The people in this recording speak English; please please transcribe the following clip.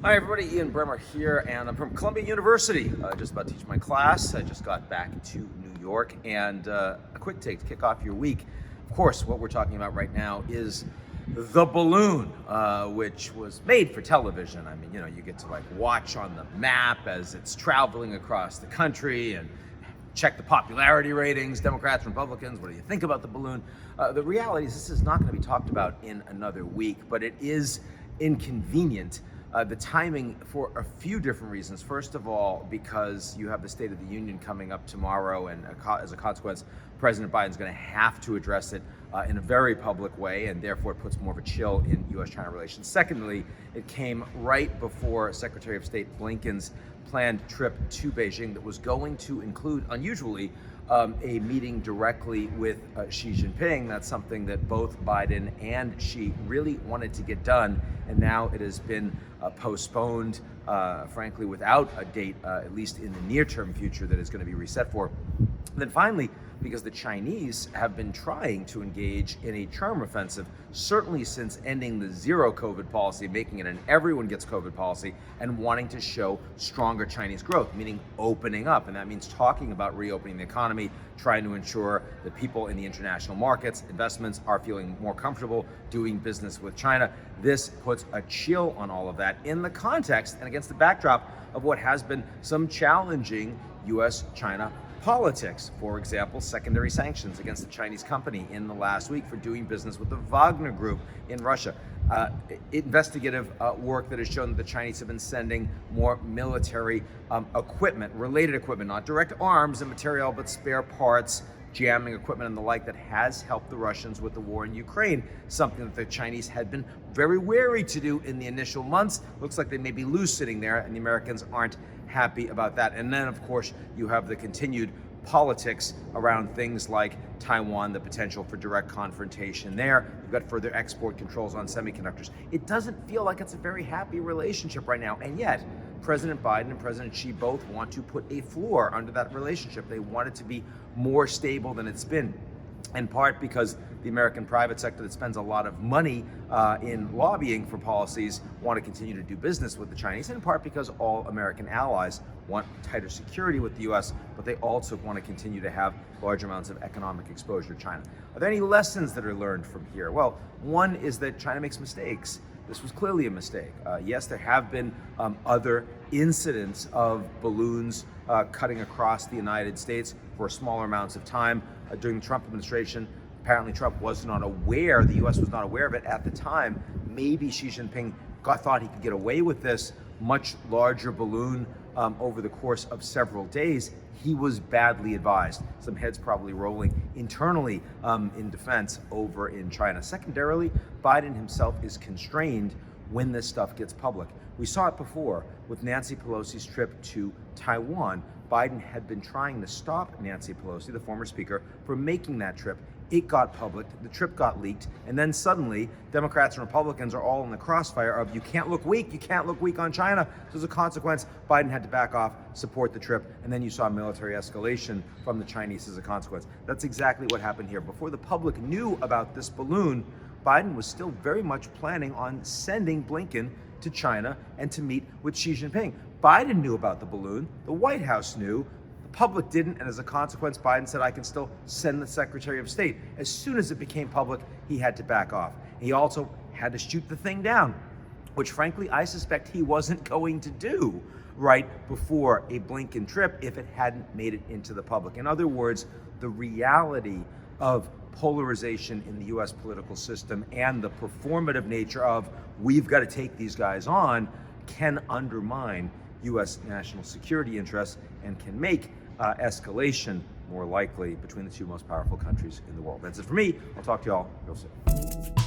Hi everybody, Ian Bremmer here, and I'm from Columbia University. Just about to teach my class. I just got back to New York, and a quick take to kick off your week. Of course, what we're talking about right now is the balloon, which was made for television. I mean, you get to watch on the map as it's traveling across the country and check the popularity ratings, Democrats, Republicans, what do you think about the balloon? The reality is this is not going to be talked about in another week, but it is inconvenient. The timing for a few different reasons. First of all, because you have the State of the Union coming up tomorrow, and as a consequence, President Biden's going to have to address it in a very public way, and therefore it puts more of a chill in U.S.-China relations. Secondly, it came right before Secretary of State Blinken's planned trip to Beijing that was going to include, unusually, a meeting directly with Xi Jinping. That's something that both Biden and Xi really wanted to get done, and now it has been postponed, frankly, without a date, at least in the near-term future, that is going to be reset for. And then finally, because the Chinese have been trying to engage in a charm offensive, certainly since ending the zero COVID policy, making it an everyone gets COVID policy, and wanting to show stronger Chinese growth, meaning opening up. And that means talking about reopening the economy, trying to ensure that people in the international markets, investments, are feeling more comfortable doing business with China. This puts a chill on all of that in the context and against the backdrop of what has been some challenging U.S.-China politics. For example, secondary sanctions against the Chinese company in the last week for doing business with the Wagner Group in Russia. Investigative work that has shown that the Chinese have been sending more military equipment, related equipment, not direct arms and material, but spare parts, jamming equipment and the like, that has helped the Russians with the war in Ukraine, something that the Chinese had been very wary to do in the initial months. Looks like they may be loose sitting there, and the Americans aren't happy about that. And then, of course, you have the continued politics around things like Taiwan, the potential for direct confrontation there. You've got further export controls on semiconductors. It doesn't feel like it's a very happy relationship right now, and yet President Biden and President Xi both want to put a floor under that relationship. They want it to be more stable than it's been, in part because the American private sector that spends a lot of money in lobbying for policies want to continue to do business with the Chinese, and in part because all American allies want tighter security with the U.S., but they also want to continue to have large amounts of economic exposure to China. Are there any lessons that are learned from here? Well, one is that China makes mistakes. This was clearly a mistake. Yes, there have been other incidents of balloons cutting across the United States for smaller amounts of time during the Trump administration. Apparently Trump was not aware, the U.S. was not aware of it at the time. Maybe Xi Jinping thought he could get away with this much larger balloon over the course of several days. He was badly advised. Some heads probably rolling internally in defense over in China. Secondarily, Biden himself is constrained when this stuff gets public. We saw it before with Nancy Pelosi's trip to Taiwan. Biden had been trying to stop Nancy Pelosi, the former speaker, from making that trip. It got public, the trip got leaked, and then suddenly Democrats and Republicans are all in the crossfire of you can't look weak on China. So as a consequence, Biden had to back off, support the trip, and then you saw military escalation from the Chinese as a consequence. That's exactly what happened here. Before the public knew about this balloon, Biden was still very much planning on sending Blinken to China and to meet with Xi Jinping. Biden knew about the balloon, the White House knew, the public didn't, and as a consequence, Biden said, I can still send the Secretary of State. As soon as it became public, he had to back off. He also had to shoot the thing down, which frankly, I suspect he wasn't going to do right before a Blinken trip if it hadn't made it into the public. In other words, the reality of polarization in the US political system and the performative nature of we've got to take these guys on can undermine US national security interests and can make escalation more likely between the two most powerful countries in the world. That's it for me. I'll talk to you all real soon.